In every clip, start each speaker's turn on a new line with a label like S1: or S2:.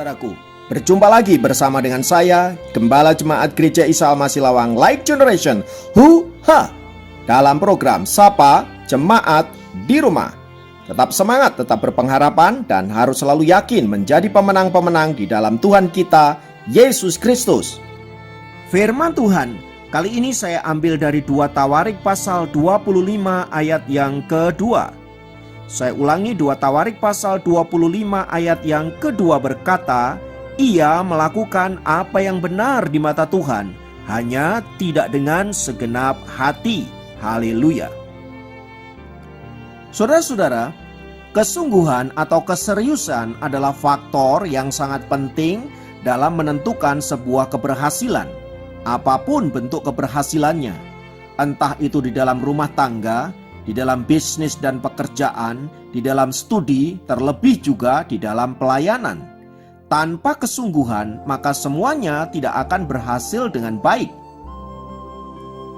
S1: Saudaraku, berjumpa lagi bersama dengan saya, Gembala Jemaat Gereja Isa Al-Masih Lawang Life Generation, dalam program Sapa Jemaat di Rumah. Tetap semangat, tetap berpengharapan, dan harus selalu yakin menjadi pemenang-pemenang di dalam Tuhan kita, Yesus Kristus. Firman Tuhan kali ini saya ambil dari 2 Tawarik pasal 25 ayat yang kedua. Saya ulangi, 2 Tawarik pasal 25 ayat yang kedua berkata, ia melakukan apa yang benar di mata Tuhan, hanya tidak dengan segenap hati. Haleluya. Saudara-saudara, kesungguhan atau keseriusan adalah faktor yang sangat penting dalam menentukan sebuah keberhasilan. Apapun bentuk keberhasilannya, entah itu di dalam rumah tangga, di dalam bisnis dan pekerjaan, di dalam studi, terlebih juga di dalam pelayanan. Tanpa kesungguhan, maka semuanya tidak akan berhasil dengan baik.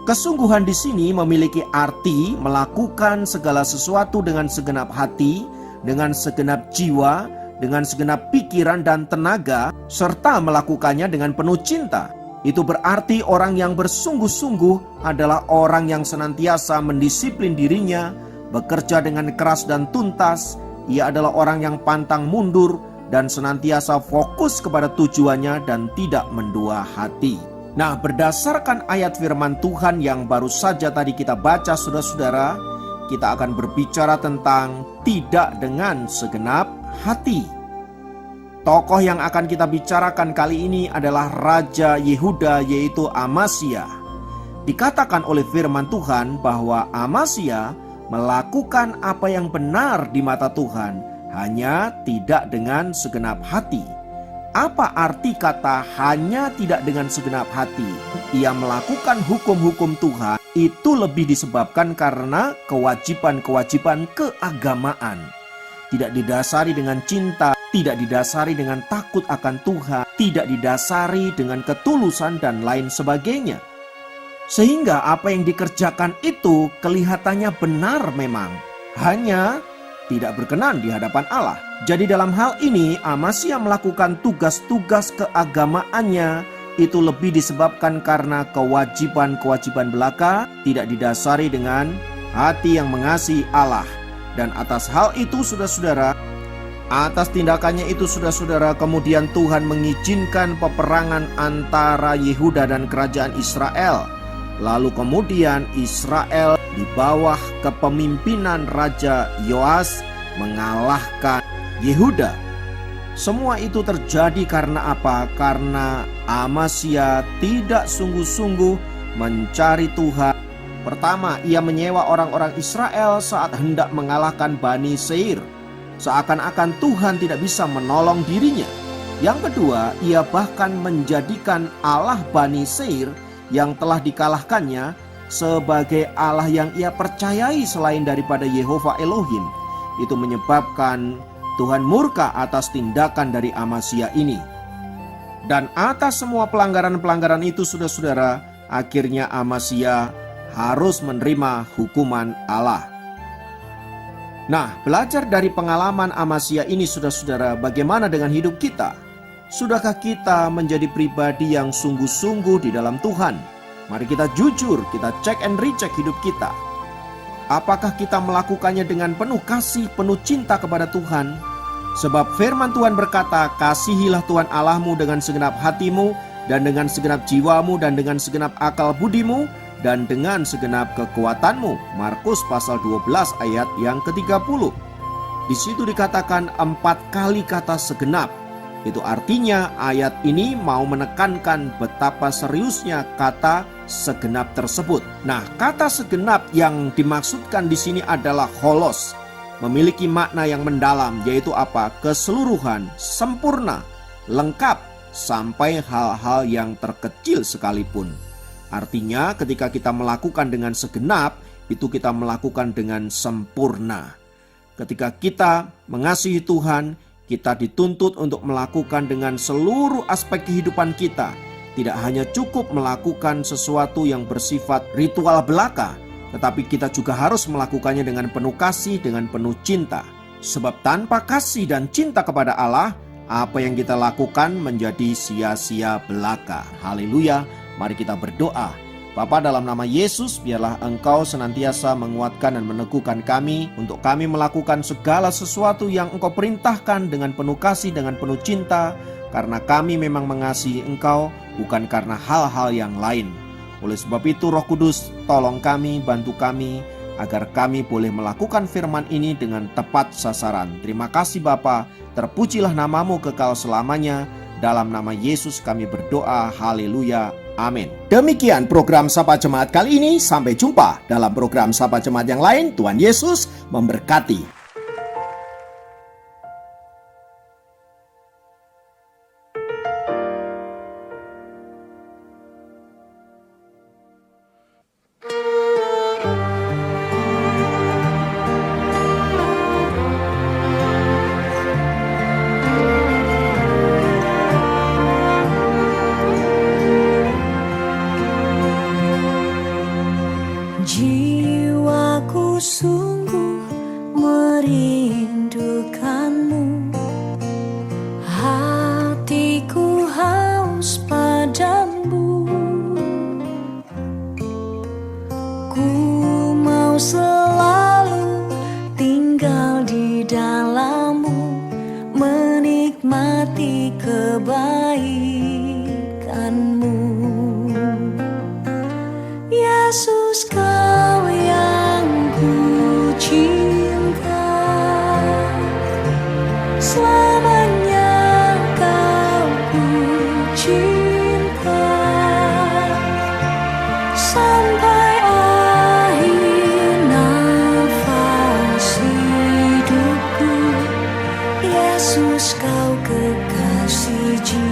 S1: Kesungguhan di sini memiliki arti melakukan segala sesuatu dengan segenap hati, dengan segenap jiwa, dengan segenap pikiran dan tenaga, serta melakukannya dengan penuh cinta. Itu berarti orang yang bersungguh-sungguh adalah orang yang senantiasa mendisiplin dirinya, bekerja dengan keras dan tuntas. Ia adalah orang yang pantang mundur dan senantiasa fokus kepada tujuannya dan tidak mendua hati. Nah, berdasarkan ayat firman Tuhan yang baru saja tadi kita baca, saudara-saudara, kita akan berbicara tentang tidak dengan segenap hati. Tokoh yang akan kita bicarakan kali ini adalah Raja Yehuda, yaitu Amasya. Dikatakan oleh firman Tuhan bahwa Amasya melakukan apa yang benar di mata Tuhan, hanya tidak dengan segenap hati. Apa arti kata hanya tidak dengan segenap hati? Ia melakukan hukum-hukum Tuhan itu lebih disebabkan karena kewajiban-kewajiban keagamaan. Tidak didasari dengan cinta, tidak didasari dengan takut akan Tuhan, tidak didasari dengan ketulusan dan lain sebagainya. Sehingga apa yang dikerjakan itu kelihatannya benar memang, hanya tidak berkenan di hadapan Allah. Jadi dalam hal ini Amasya melakukan tugas-tugas keagamaannya itu lebih disebabkan karena kewajiban-kewajiban belaka, tidak didasari dengan hati yang mengasihi Allah. Dan atas hal itu saudara-saudara, atas tindakannya itu saudara-saudara, kemudian Tuhan mengizinkan peperangan antara Yehuda dan kerajaan Israel. Lalu kemudian Israel di bawah kepemimpinan Raja Yoas mengalahkan Yehuda. Semua itu terjadi karena apa? Karena Amasya tidak sungguh-sungguh mencari Tuhan. Pertama, ia menyewa orang-orang Israel saat hendak mengalahkan Bani Seir. Seakan-akan Tuhan tidak bisa menolong dirinya. Yang kedua, ia bahkan menjadikan Allah Bani Seir yang telah dikalahkannya sebagai Allah yang ia percayai selain daripada Yehova Elohim. Itu menyebabkan Tuhan murka atas tindakan dari Amasya ini. Dan atas semua pelanggaran-pelanggaran itu saudara-saudara, akhirnya Amasya harus menerima hukuman Allah. Nah, belajar dari pengalaman Amasya ini saudara-saudara, bagaimana dengan hidup kita? Sudahkah kita menjadi pribadi yang sungguh-sungguh di dalam Tuhan? Mari kita jujur, kita cek and recheck hidup kita. Apakah kita melakukannya dengan penuh kasih, penuh cinta kepada Tuhan? Sebab firman Tuhan berkata, kasihilah Tuhan Allahmu dengan segenap hatimu, dan dengan segenap jiwamu, dan dengan segenap akal budimu, dan dengan segenap kekuatanmu. Markus pasal 12 ayat yang ke-30. Di situ dikatakan 4 kali kata segenap. Itu artinya ayat ini mau menekankan betapa seriusnya kata segenap tersebut. Nah, kata segenap yang dimaksudkan di sini adalah holos, memiliki makna yang mendalam, yaitu apa? Keseluruhan, sempurna, lengkap, sampai hal-hal yang terkecil sekalipun. Artinya ketika kita melakukan dengan segenap, itu kita melakukan dengan sempurna. Ketika kita mengasihi Tuhan, kita dituntut untuk melakukan dengan seluruh aspek kehidupan kita. Tidak hanya cukup melakukan sesuatu yang bersifat ritual belaka, tetapi kita juga harus melakukannya dengan penuh kasih, dengan penuh cinta. Sebab tanpa kasih dan cinta kepada Allah, apa yang kita lakukan menjadi sia-sia belaka. Haleluya, mari kita berdoa. Bapa, dalam nama Yesus, biarlah Engkau senantiasa menguatkan dan meneguhkan kami untuk kami melakukan segala sesuatu yang Engkau perintahkan dengan penuh kasih, dengan penuh cinta, karena kami memang mengasihi Engkau, bukan karena hal-hal yang lain. Oleh sebab itu, Roh Kudus, tolong kami, bantu kami, agar kami boleh melakukan firman ini dengan tepat sasaran. Terima kasih Bapa, terpujilah namamu kekal selamanya. Dalam nama Yesus kami berdoa, haleluya, amin. Demikian program Sapa Jemaat kali ini. Sampai jumpa dalam program Sapa Jemaat yang lain. Tuhan Yesus memberkati.
S2: Jiwaku sungguh merindukanmu, hatiku haus padamu. Ku mau selalu tinggal di dalammu, menikmati kebaikanmu. Yesus, Kau yang ku cinta, selamanya Kau ku cinta, sampai akhir nafas hidupku. Yesus, Kau kekasih jiwaku.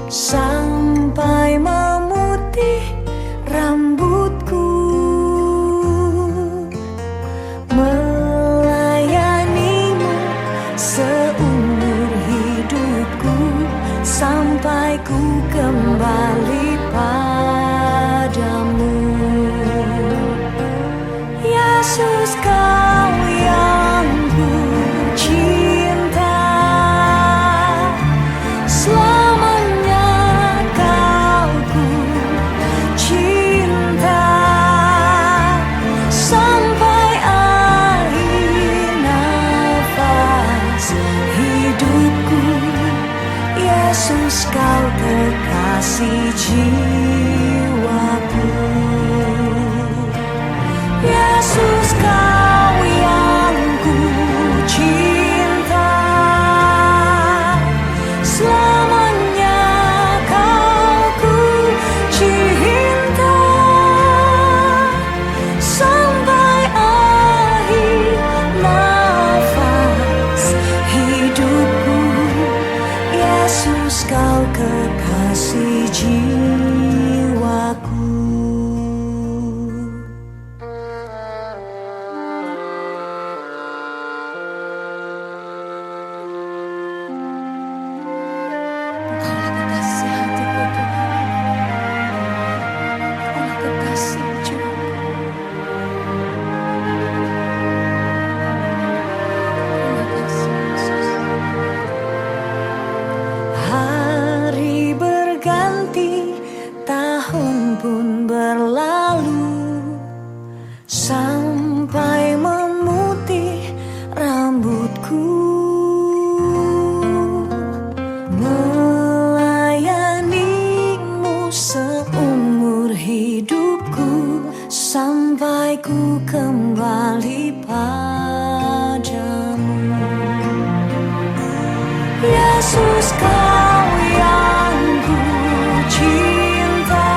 S2: Sampai memutih rambutku, melayanimu seumur hidupku, sampai ku kembali padamu. Yesus, Kau yang ku cinta, Yesus, Kau kekasih jiwaku. Yesus, Kau yang ku cinta, selamanya Kau ku cinta, sampai akhir nafas hidupku. Yesus, Kau kekasih jiwaku. Engkaulah kekasih hatiku, Tuhan. Engkaulah kekasih jiwaku. Terima kasih, Yesus. Hari berganti, tahun pun berlalu, sampai memutih rambutku, melayanimu seumur hidupku, sampai ku kembali padamu. Yesus, Kau yang ku cinta,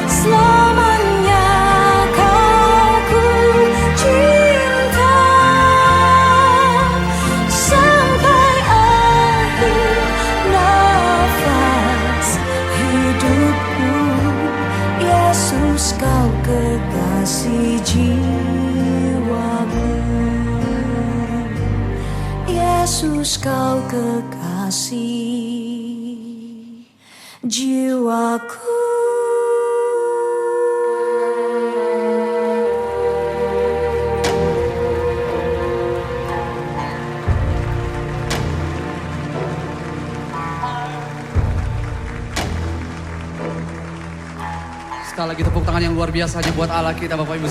S2: selamanya Kau ku cinta, sampai akhir nafas hidupku. Yesus, Kau kekasih jiwa. Kau kekasih jiwaku.
S3: Sekali lagi tepuk tangan yang luar biasa buat Allah kita Bapak Ibu.